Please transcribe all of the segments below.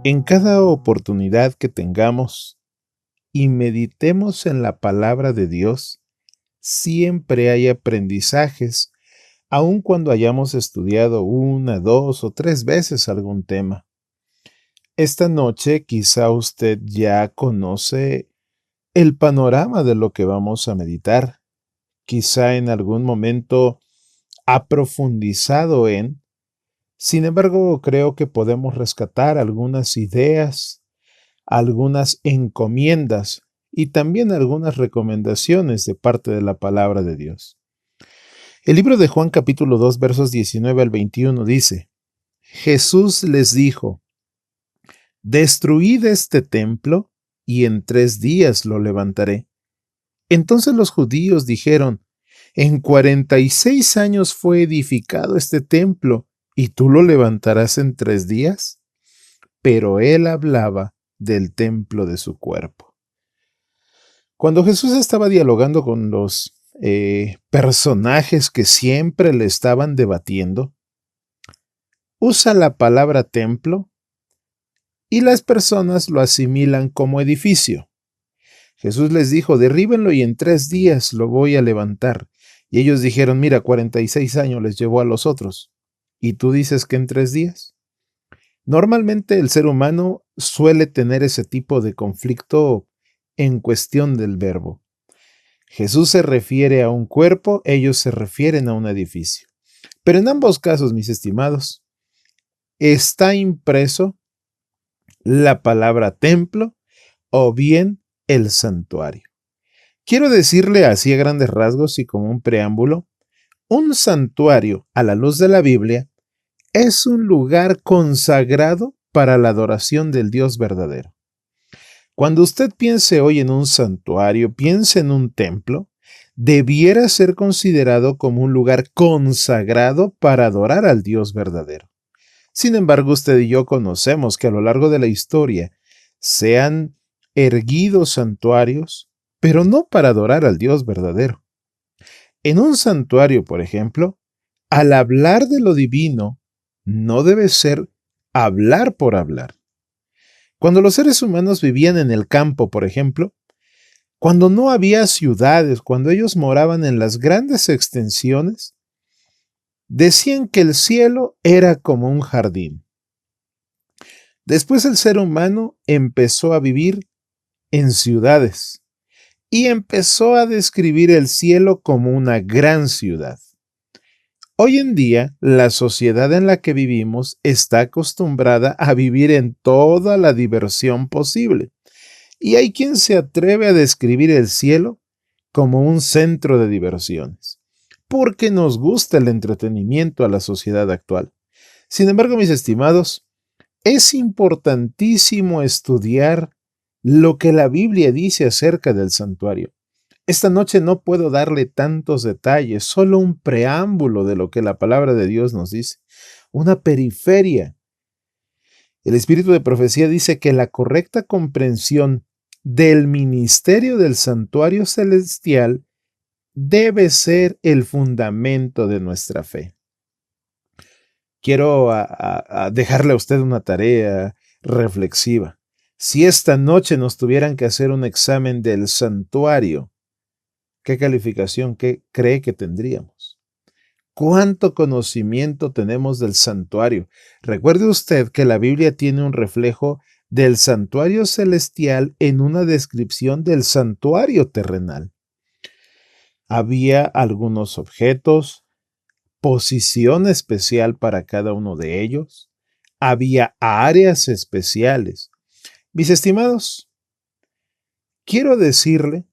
En cada oportunidad que tengamos y meditemos en la palabra de Dios, siempre hay aprendizajes, aun cuando hayamos estudiado una, dos o tres veces algún tema. Esta noche quizá usted ya conoce el panorama de lo que vamos a meditar. Quizá en algún momento ha profundizado en. Sin embargo, creo que podemos rescatar algunas ideas, algunas encomiendas y también algunas recomendaciones de parte de la palabra de Dios. El libro de Juan capítulo 2 versos 19 al 21 dice: Jesús les dijo: Destruid este templo y en 3 días lo levantaré. Entonces los judíos dijeron: En 46 años fue edificado este templo, ¿y tú lo levantarás en 3 días? Pero él hablaba del templo de su cuerpo. Cuando Jesús estaba dialogando con los personajes que siempre le estaban debatiendo, usa la palabra templo y las personas lo asimilan como edificio. Jesús les dijo: derríbenlo y en 3 días lo voy a levantar. Y ellos dijeron: mira, 46 años les llevó a los otros. ¿Y tú dices que en 3 días? Normalmente el ser humano suele tener ese tipo de conflicto en cuestión del verbo. Jesús se refiere a un cuerpo, ellos se refieren a un edificio. Pero en ambos casos, mis estimados, está impreso la palabra templo o bien el santuario. Quiero decirle así a grandes rasgos y como un preámbulo, un santuario a la luz de la Biblia es un lugar consagrado para la adoración del Dios verdadero. Cuando usted piense hoy en un santuario, piense en un templo, debiera ser considerado como un lugar consagrado para adorar al Dios verdadero. Sin embargo, usted y yo conocemos que a lo largo de la historia se han erguido santuarios, pero no para adorar al Dios verdadero. En un santuario, por ejemplo, al hablar de lo divino, no debe ser hablar por hablar. Cuando los seres humanos vivían en el campo, por ejemplo, cuando no había ciudades, cuando ellos moraban en las grandes extensiones, decían que el cielo era como un jardín. Después el ser humano empezó a vivir en ciudades y empezó a describir el cielo como una gran ciudad. Hoy en día, la sociedad en la que vivimos está acostumbrada a vivir en toda la diversión posible. Y hay quien se atreve a describir el cielo como un centro de diversiones, porque nos gusta el entretenimiento a la sociedad actual. Sin embargo, mis estimados, es importantísimo estudiar lo que la Biblia dice acerca del santuario. Esta noche no puedo darle tantos detalles, solo un preámbulo de lo que la palabra de Dios nos dice, una periferia. El espíritu de profecía dice que la correcta comprensión del ministerio del santuario celestial debe ser el fundamento de nuestra fe. Quiero dejarle a usted una tarea reflexiva. Si esta noche nos tuvieran que hacer un examen del santuario, ¿qué calificación cree que tendríamos? ¿Cuánto conocimiento tenemos del santuario? Recuerde usted que la Biblia tiene un reflejo del santuario celestial en una descripción del santuario terrenal. Había algunos objetos, posición especial para cada uno de ellos. Había áreas especiales. Mis estimados, quiero decirle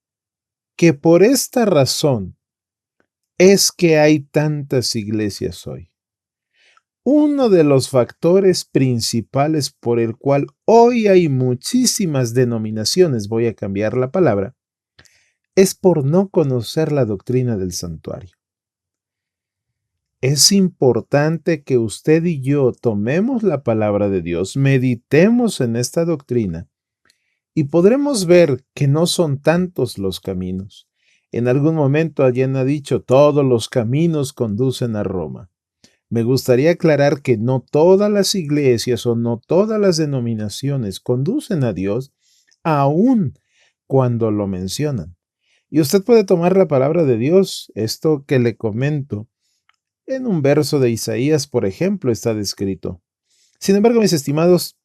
que por esta razón es que hay tantas iglesias hoy. Uno de los factores principales por el cual hoy hay muchísimas denominaciones, voy a cambiar la palabra, es por no conocer la doctrina del santuario. Es importante que usted y yo tomemos la palabra de Dios, meditemos en esta doctrina y podremos ver que no son tantos los caminos. En algún momento alguien ha dicho, todos los caminos conducen a Roma. Me gustaría aclarar que no todas las iglesias o no todas las denominaciones conducen a Dios, aun cuando lo mencionan. Y usted puede tomar la palabra de Dios, esto que le comento, en un verso de Isaías, por ejemplo, está descrito. Sin embargo, mis estimados,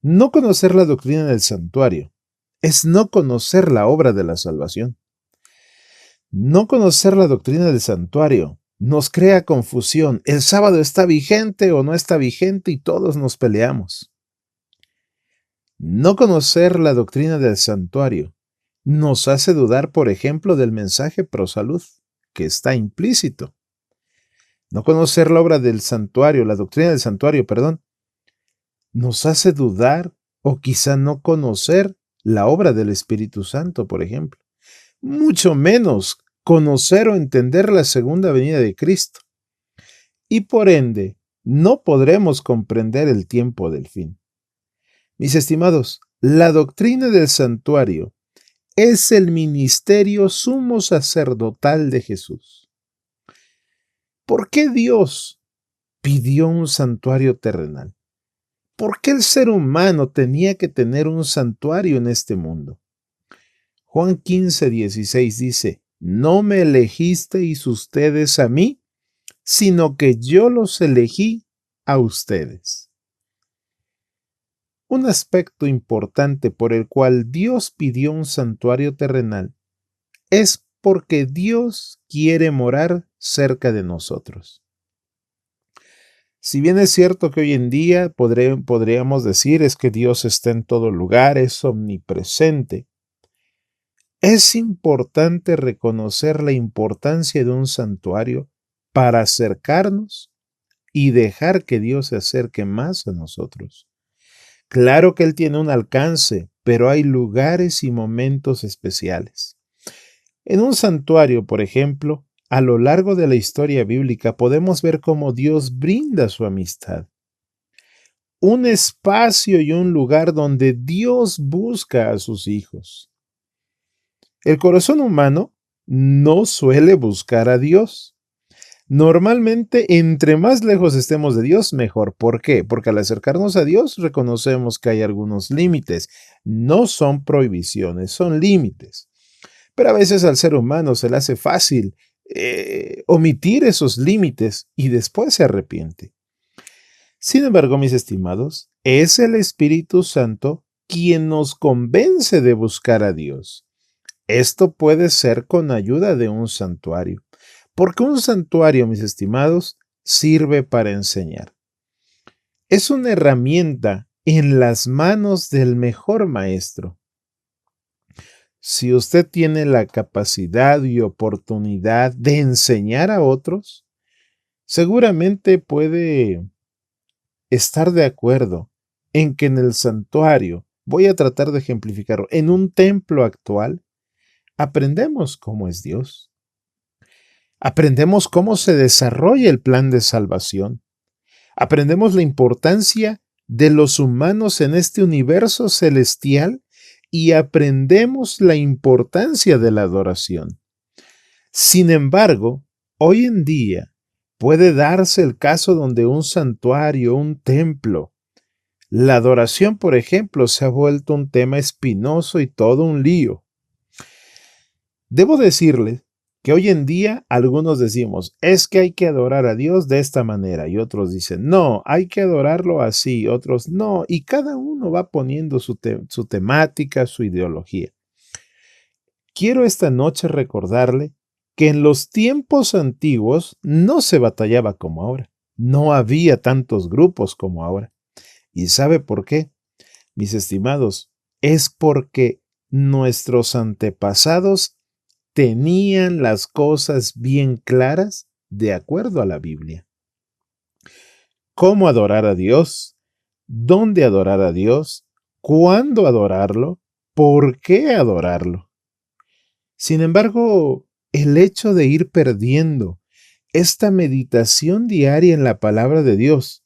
no conocer la doctrina del santuario es no conocer la obra de la salvación. No conocer la doctrina del santuario nos crea confusión. El sábado está vigente o no está vigente y todos nos peleamos. No conocer la doctrina del santuario nos hace dudar, por ejemplo, del mensaje pro salud, que está implícito. No conocer la obra del santuario, la doctrina del santuario, perdón, nos hace dudar o quizá no conocer la obra del Espíritu Santo, por ejemplo. Mucho menos conocer o entender la segunda venida de Cristo. Y por ende, no podremos comprender el tiempo del fin. Mis estimados, la doctrina del santuario es el ministerio sumo sacerdotal de Jesús. ¿Por qué Dios pidió un santuario terrenal? ¿Por qué el ser humano tenía que tener un santuario en este mundo? Juan 15:16 dice, no me elegisteis ustedes a mí, sino que yo los elegí a ustedes. Un aspecto importante por el cual Dios pidió un santuario terrenal es porque Dios quiere morar cerca de nosotros. Si bien es cierto que hoy en día podríamos decir es que Dios está en todo lugar, es omnipresente, es importante reconocer la importancia de un santuario para acercarnos y dejar que Dios se acerque más a nosotros. Claro que Él tiene un alcance, pero hay lugares y momentos especiales. En un santuario, por ejemplo, a lo largo de la historia bíblica podemos ver cómo Dios brinda su amistad. Un espacio y un lugar donde Dios busca a sus hijos. El corazón humano no suele buscar a Dios. Normalmente, entre más lejos estemos de Dios, mejor. ¿Por qué? Porque al acercarnos a Dios reconocemos que hay algunos límites. No son prohibiciones, son límites. Pero a veces al ser humano se le hace fácil omitir esos límites y después se arrepiente. Sin embargo, mis estimados, es el Espíritu Santo quien nos convence de buscar a Dios. Esto puede ser con ayuda de un santuario, porque un santuario, mis estimados, sirve para enseñar. Es una herramienta en las manos del mejor maestro. Si usted tiene la capacidad y oportunidad de enseñar a otros, seguramente puede estar de acuerdo en que en el santuario, voy a tratar de ejemplificarlo, en un templo actual, aprendemos cómo es Dios. Aprendemos cómo se desarrolla el plan de salvación. Aprendemos la importancia de los humanos en este universo celestial y aprendemos la importancia de la adoración. Sin embargo, hoy en día puede darse el caso donde un santuario, un templo, la adoración, por ejemplo, se ha vuelto un tema espinoso y todo un lío. Debo decirles que hoy en día algunos decimos, es que hay que adorar a Dios de esta manera, y otros dicen, no, hay que adorarlo así, otros no, y cada uno va poniendo su temática, su ideología. Quiero esta noche recordarle que en los tiempos antiguos no se batallaba como ahora, no había tantos grupos como ahora. ¿Y sabe por qué? Mis estimados, es porque nuestros antepasados tenían las cosas bien claras de acuerdo a la Biblia. ¿Cómo adorar a Dios? ¿Dónde adorar a Dios? ¿Cuándo adorarlo? ¿Por qué adorarlo? Sin embargo, el hecho de ir perdiendo esta meditación diaria en la palabra de Dios,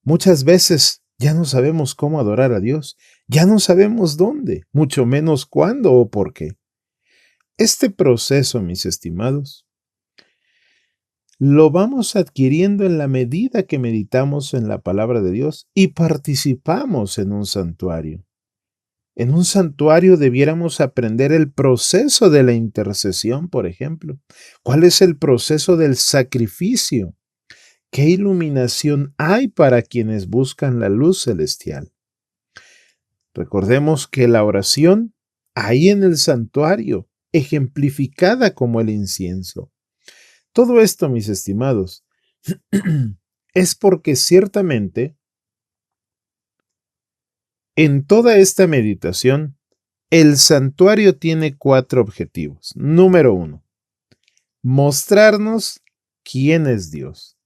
muchas veces ya no sabemos cómo adorar a Dios, ya no sabemos dónde, mucho menos cuándo o por qué. Este proceso, mis estimados, lo vamos adquiriendo en la medida que meditamos en la palabra de Dios y participamos en un santuario. En un santuario debiéramos aprender el proceso de la intercesión, por ejemplo. ¿Cuál es el proceso del sacrificio? ¿Qué iluminación hay para quienes buscan la luz celestial? Recordemos que la oración, ahí en el santuario, ejemplificada como el incienso. Todo esto, mis estimados, es porque ciertamente en toda esta meditación, el santuario tiene 4 objetivos. Número 1, mostrarnos quién es Dios.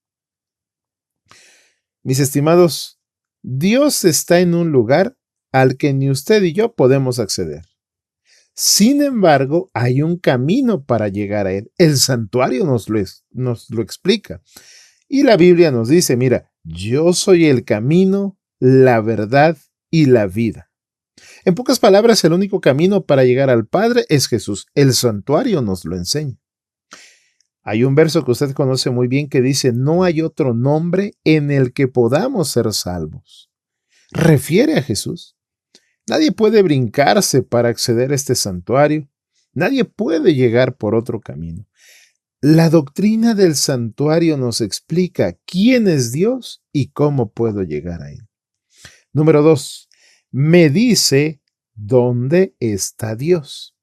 Mis estimados, Dios está en un lugar al que ni usted y yo podemos acceder. Sin embargo, hay un camino para llegar a Él. El santuario nos lo explica. Y la Biblia nos dice, mira, yo soy el camino, la verdad y la vida. En pocas palabras, el único camino para llegar al Padre es Jesús. El santuario nos lo enseña. Hay un verso que usted conoce muy bien que dice, no hay otro nombre en el que podamos ser salvos. Refiere a Jesús. Nadie puede brincarse para acceder a este santuario. Nadie puede llegar por otro camino. La doctrina del santuario nos explica quién es Dios y cómo puedo llegar a Él. Número 2, me dice dónde está Dios.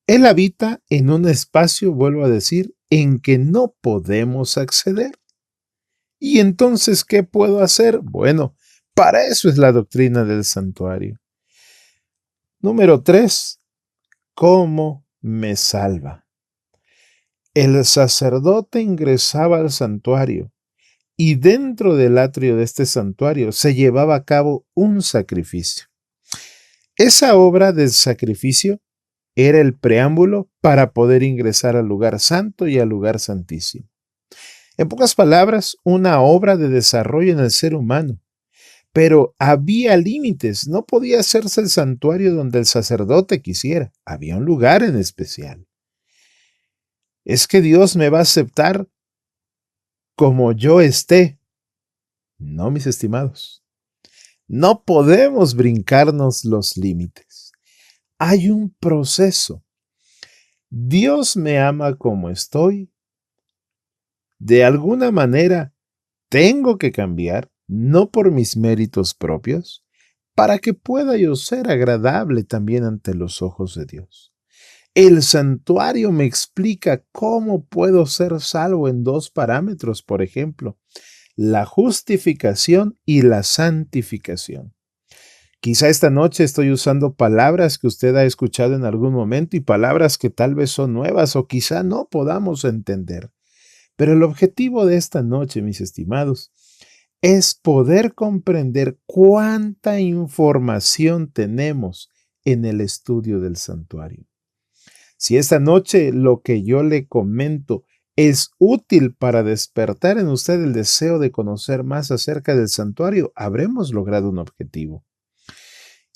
Él habita en un espacio, vuelvo a decir, en que no podemos acceder. ¿Y entonces qué puedo hacer? Bueno, para eso es la doctrina del santuario. Número 3, ¿cómo me salva? El sacerdote ingresaba al santuario y dentro del atrio de este santuario se llevaba a cabo un sacrificio. Esa obra del sacrificio era el preámbulo para poder ingresar al lugar santo y al lugar santísimo. En pocas palabras, una obra de desarrollo en el ser humano. Pero había límites, no podía hacerse el santuario donde el sacerdote quisiera, había un lugar en especial. ¿Es que Dios me va a aceptar como yo esté? No, mis estimados. No podemos brincarnos los límites. Hay un proceso. Dios me ama como estoy. De alguna manera, tengo que cambiar, no por mis méritos propios, para que pueda yo ser agradable también ante los ojos de Dios. El santuario me explica cómo puedo ser salvo en 2 parámetros, por ejemplo, la justificación y la santificación. Quizá esta noche estoy usando palabras que usted ha escuchado en algún momento y palabras que tal vez son nuevas o quizá no podamos entender. Pero el objetivo de esta noche, mis estimados, es poder comprender cuánta información tenemos en el estudio del santuario. Si esta noche lo que yo le comento es útil para despertar en usted el deseo de conocer más acerca del santuario, habremos logrado un objetivo.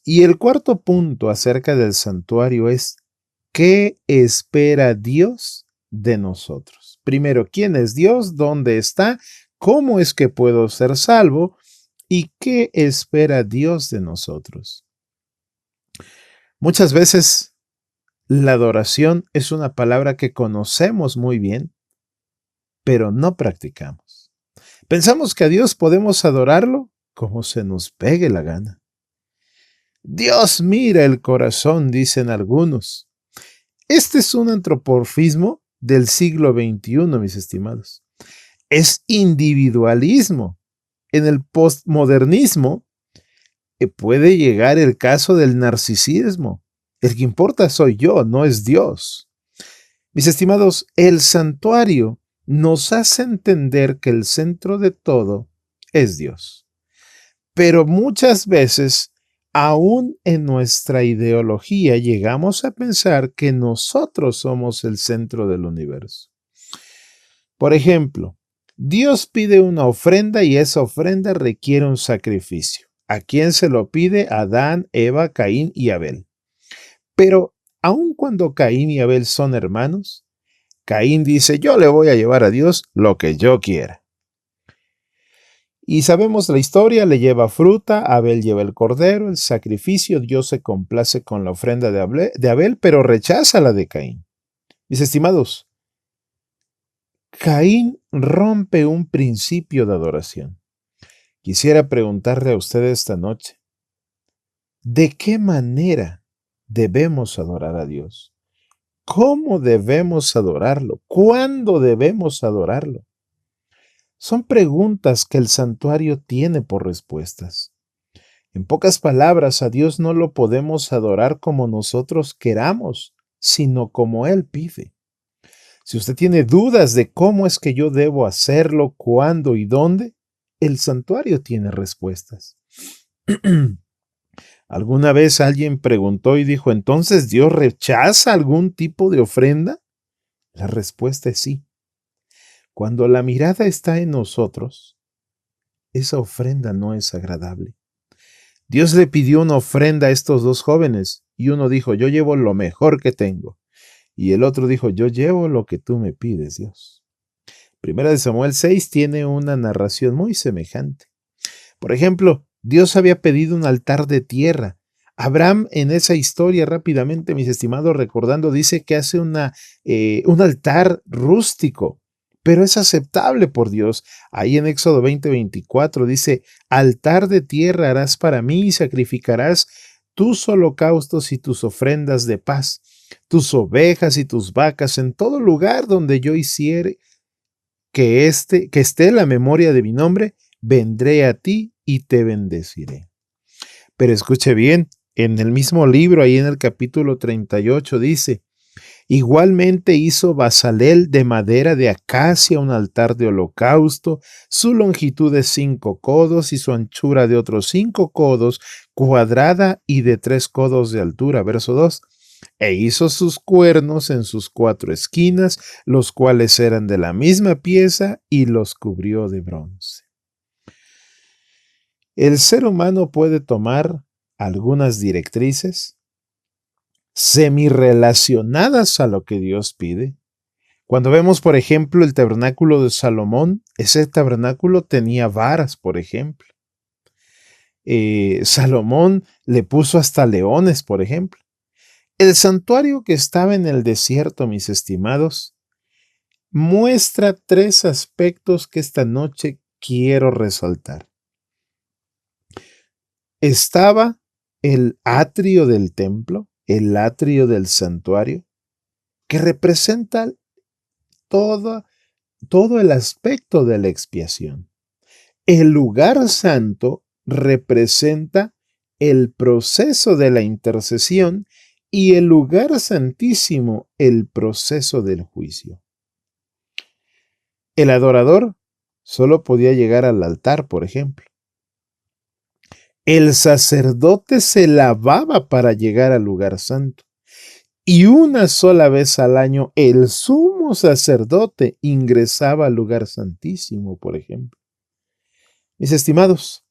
Y el cuarto punto acerca del santuario es, ¿qué espera Dios de nosotros? Primero, ¿quién es Dios? ¿Dónde está? ¿Cómo es que puedo ser salvo? ¿Y qué espera Dios de nosotros? Muchas veces la adoración es una palabra que conocemos muy bien, pero no practicamos. Pensamos que a Dios podemos adorarlo como se nos pegue la gana. Dios mira el corazón, dicen algunos. Este es un antropomorfismo del siglo XXI, mis estimados. Es individualismo. En el postmodernismo puede llegar el caso del narcisismo. El que importa soy yo, no es Dios. Mis estimados, el santuario nos hace entender que el centro de todo es Dios. Pero muchas veces, aún en nuestra ideología, llegamos a pensar que nosotros somos el centro del universo. Por ejemplo, Dios pide una ofrenda y esa ofrenda requiere un sacrificio. ¿A quién se lo pide? Adán, Eva, Caín y Abel. Pero, aun cuando Caín y Abel son hermanos, Caín dice, yo le voy a llevar a Dios lo que yo quiera. Y sabemos la historia, le lleva fruta, Abel lleva el cordero, el sacrificio, Dios se complace con la ofrenda de Abel, pero rechaza la de Caín. Mis estimados, Caín rompe un principio de adoración. Quisiera preguntarle a usted esta noche, ¿de qué manera debemos adorar a Dios? ¿Cómo debemos adorarlo? ¿Cuándo debemos adorarlo? Son preguntas que el santuario tiene por respuestas. En pocas palabras, a Dios no lo podemos adorar como nosotros queramos, sino como Él pide. Si usted tiene dudas de cómo es que yo debo hacerlo, cuándo y dónde, el santuario tiene respuestas. ¿Alguna vez alguien preguntó y dijo, entonces Dios rechaza algún tipo de ofrenda? La respuesta es sí. Cuando la mirada está en nosotros, esa ofrenda no es agradable. Dios le pidió una ofrenda a estos dos jóvenes y uno dijo, yo llevo lo mejor que tengo. Y el otro dijo, yo llevo lo que tú me pides, Dios. Primera de Samuel 6 tiene una narración muy semejante. Por ejemplo, Dios había pedido un altar de tierra. Abraham en esa historia rápidamente, mis estimados, recordando, dice que hace un altar rústico, pero es aceptable por Dios. Ahí en Éxodo 20:24 dice, altar de tierra harás para mí y sacrificarás tus holocaustos y tus ofrendas de paz, tus ovejas y tus vacas en todo lugar donde yo hiciere que esté la memoria de mi nombre, vendré a ti y te bendeciré. Pero escuche bien, en el mismo libro, ahí en el capítulo 38 dice, igualmente hizo Bazalel de madera de acacia un altar de holocausto, su longitud de 5 codos y su anchura de otros 5 codos, cuadrada y de 3 codos de altura. Verso 2. E hizo sus cuernos en sus 4 esquinas, los cuales eran de la misma pieza, y los cubrió de bronce. El ser humano puede tomar algunas directrices semirrelacionadas a lo que Dios pide. Cuando vemos, por ejemplo, el tabernáculo de Salomón, ese tabernáculo tenía varas, por ejemplo. Salomón le puso hasta leones, por ejemplo. El santuario que estaba en el desierto, mis estimados, muestra 3 aspectos que esta noche quiero resaltar. Estaba el atrio del templo, el atrio del santuario, que representa todo el aspecto de la expiación. El lugar santo representa el proceso de la intercesión y el lugar santísimo, el proceso del juicio. El adorador solo podía llegar al altar, por ejemplo. El sacerdote se lavaba para llegar al lugar santo. Y una sola vez al año el sumo sacerdote ingresaba al lugar santísimo, por ejemplo. Mis estimados,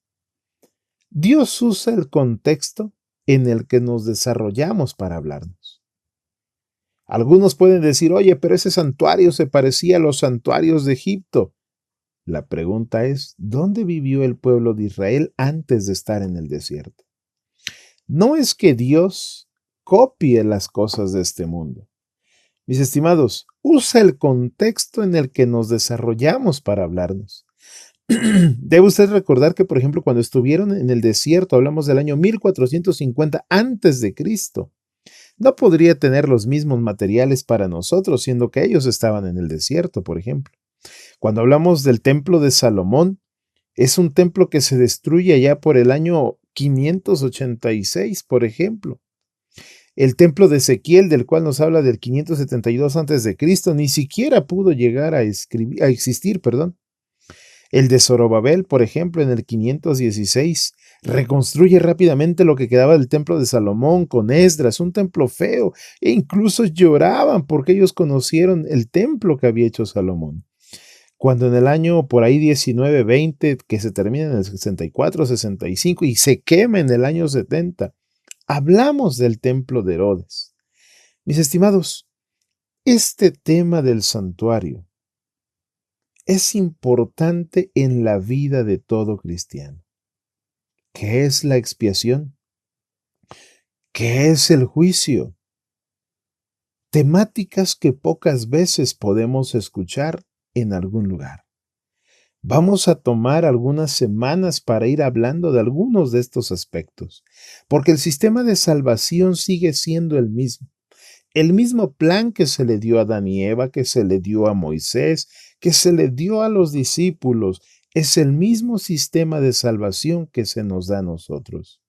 Dios usa el contexto en el que nos desarrollamos para hablarnos. Algunos pueden decir, oye, pero ese santuario se parecía a los santuarios de Egipto. La pregunta es, ¿dónde vivió el pueblo de Israel antes de estar en el desierto? No es que Dios copie las cosas de este mundo. Mis estimados, usa el contexto en el que nos desarrollamos para hablarnos. Debe usted recordar que, por ejemplo, cuando estuvieron en el desierto, hablamos del año 1450 antes de Cristo, no podría tener los mismos materiales para nosotros, siendo que ellos estaban en el desierto, por ejemplo. Cuando hablamos del templo de Salomón, es un templo que se destruye allá por el año 586, por ejemplo. El templo de Ezequiel, del cual nos habla del 572 a.C., ni siquiera pudo llegar a existir. El de Zorobabel, por ejemplo, en el 516, reconstruye rápidamente lo que quedaba del templo de Salomón con Esdras, un templo feo, e incluso lloraban porque ellos conocieron el templo que había hecho Salomón. Cuando en el año por ahí 19-20, que se termina en el 64-65 y se quema en el año 70, hablamos del templo de Herodes. Mis estimados, Este tema del santuario es importante en la vida de todo cristiano. ¿Qué es la expiación? ¿Qué es el juicio? Temáticas que pocas veces podemos escuchar en algún lugar. Vamos a tomar algunas semanas para ir hablando de algunos de estos aspectos, porque el sistema de salvación sigue siendo el mismo. El mismo plan que se le dio a Adán y Eva, que se le dio a Moisés, que se le dio a los discípulos, es el mismo sistema de salvación que se nos da a nosotros.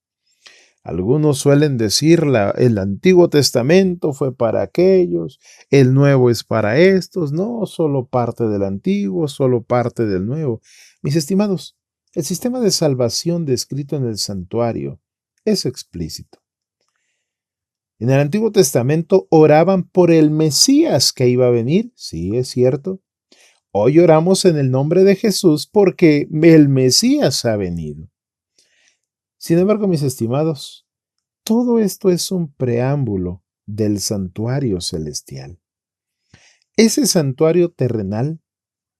Algunos suelen decir el Antiguo Testamento fue para aquellos, el Nuevo es para estos, no solo parte del Antiguo, solo parte del Nuevo. Mis estimados, el sistema de salvación descrito en el santuario es explícito. En el Antiguo Testamento oraban por el Mesías que iba a venir, sí, es cierto. Hoy oramos en el nombre de Jesús porque el Mesías ha venido. Sin embargo, mis estimados, todo esto es un preámbulo del santuario celestial. Ese santuario terrenal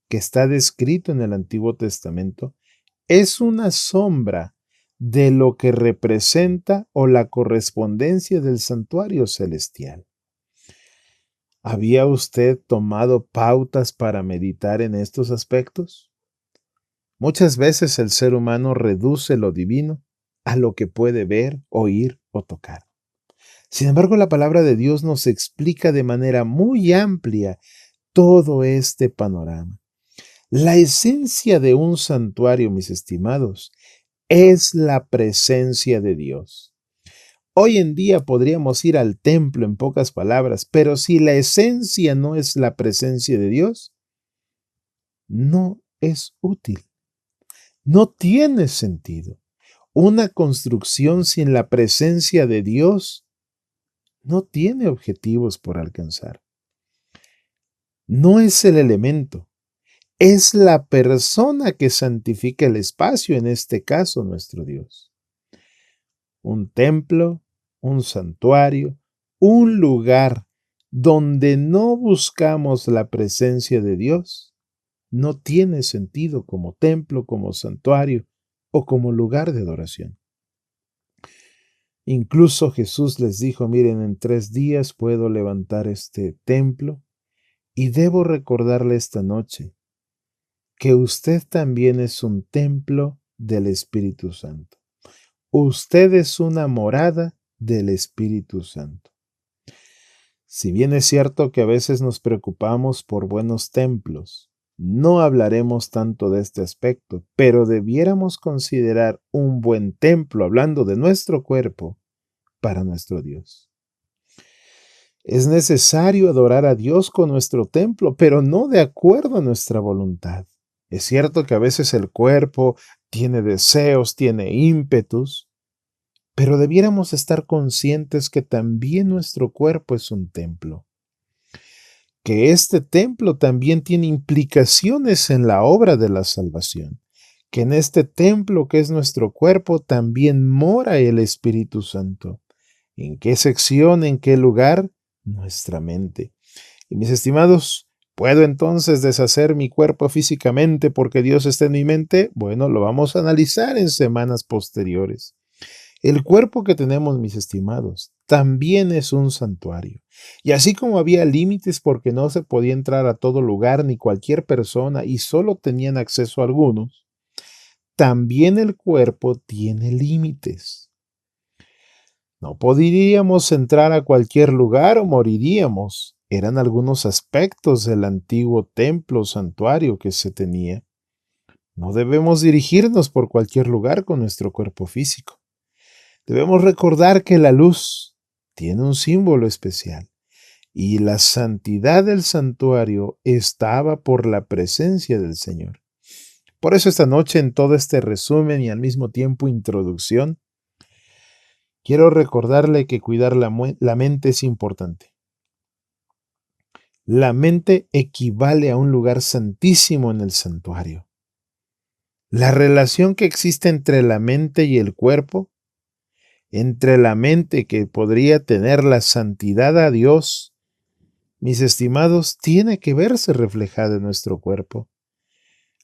que está descrito en el Antiguo Testamento es una sombra de lo que representa o la correspondencia del santuario celestial. ¿Había usted tomado pautas para meditar en estos aspectos? Muchas veces el ser humano reduce lo divino a lo que puede ver, oír o tocar. Sin embargo, la palabra de Dios nos explica de manera muy amplia todo este panorama. La esencia de un santuario, mis estimados, es la presencia de Dios. Hoy en día podríamos ir al templo en pocas palabras, pero si la esencia no es la presencia de Dios, no es útil. No tiene sentido. Una construcción sin la presencia de Dios no tiene objetivos por alcanzar. No es el elemento, es la persona que santifica el espacio, en este caso nuestro Dios. Un templo, un santuario, un lugar donde no buscamos la presencia de Dios, no tiene sentido como templo, como santuario o como lugar de adoración. Incluso Jesús les dijo, miren, en 3 días puedo levantar este templo y debo recordarle esta noche que usted también es un templo del Espíritu Santo. Usted es una morada del Espíritu Santo. Si bien es cierto que a veces nos preocupamos por buenos templos, no hablaremos tanto de este aspecto, pero debiéramos considerar un buen templo, hablando de nuestro cuerpo, para nuestro Dios. Es necesario adorar a Dios con nuestro templo, pero no de acuerdo a nuestra voluntad. Es cierto que a veces el cuerpo tiene deseos, tiene ímpetus, pero debiéramos estar conscientes que también nuestro cuerpo es un templo. Que este templo también tiene implicaciones en la obra de la salvación. Que en este templo que es nuestro cuerpo también mora el Espíritu Santo. ¿En qué sección, en qué lugar? Nuestra mente. Y mis estimados, ¿puedo entonces deshacer mi cuerpo físicamente porque Dios está en mi mente? Bueno, lo vamos a analizar en semanas posteriores. El cuerpo que tenemos, mis estimados, también es un santuario. Y así como había límites porque no se podía entrar a todo lugar ni cualquier persona y solo tenían acceso a algunos, también el cuerpo tiene límites. No podríamos entrar a cualquier lugar o moriríamos. Eran algunos aspectos del antiguo templo o santuario que se tenía. No debemos dirigirnos por cualquier lugar con nuestro cuerpo físico. Debemos recordar que la luz tiene un símbolo especial y la santidad del santuario estaba por la presencia del Señor. Por eso esta noche, en todo este resumen y al mismo tiempo introducción, quiero recordarle que cuidar la mente es importante. La mente equivale a un lugar santísimo en el santuario. La relación que existe entre la mente y el cuerpo, entre la mente que podría tener la santidad a Dios mis estimados, tiene que verse reflejada en nuestro cuerpo.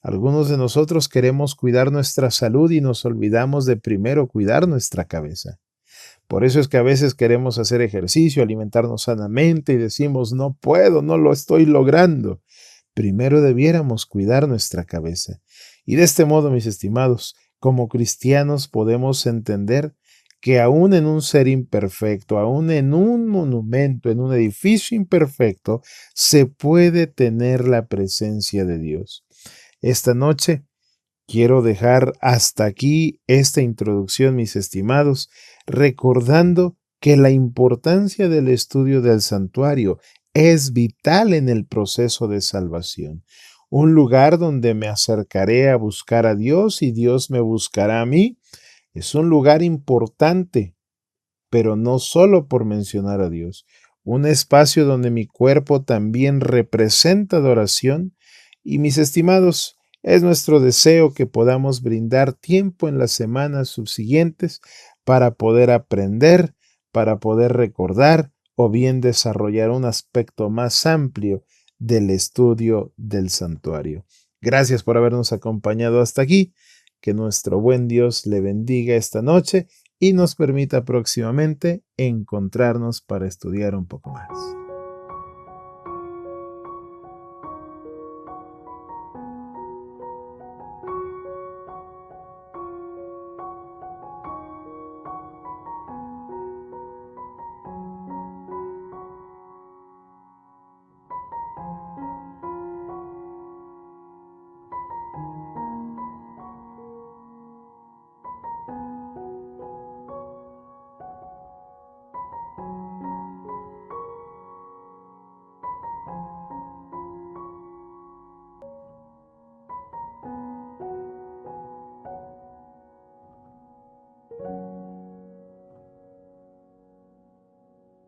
Algunos de nosotros queremos cuidar nuestra salud y nos olvidamos de primero cuidar nuestra cabeza. Por eso es que a veces queremos hacer ejercicio, alimentarnos sanamente y decimos, no puedo, no lo estoy logrando. Primero debiéramos cuidar nuestra cabeza. Y de este modo, mis estimados, como cristianos podemos entender que aún en un ser imperfecto, aún en un monumento, en un edificio imperfecto, se puede tener la presencia de Dios. Esta noche quiero dejar hasta aquí esta introducción, mis estimados, recordando que la importancia del estudio del santuario es vital en el proceso de salvación. Un lugar donde me acercaré a buscar a Dios y Dios me buscará a mí. Es un lugar importante, pero no solo por mencionar a Dios. Un espacio donde mi cuerpo también representa adoración. Y mis estimados, es nuestro deseo que podamos brindar tiempo en las semanas subsiguientes para poder aprender, para poder recordar o bien desarrollar un aspecto más amplio del estudio del santuario. Gracias por habernos acompañado hasta aquí. Que nuestro buen Dios le bendiga esta noche y nos permita próximamente encontrarnos para estudiar un poco más.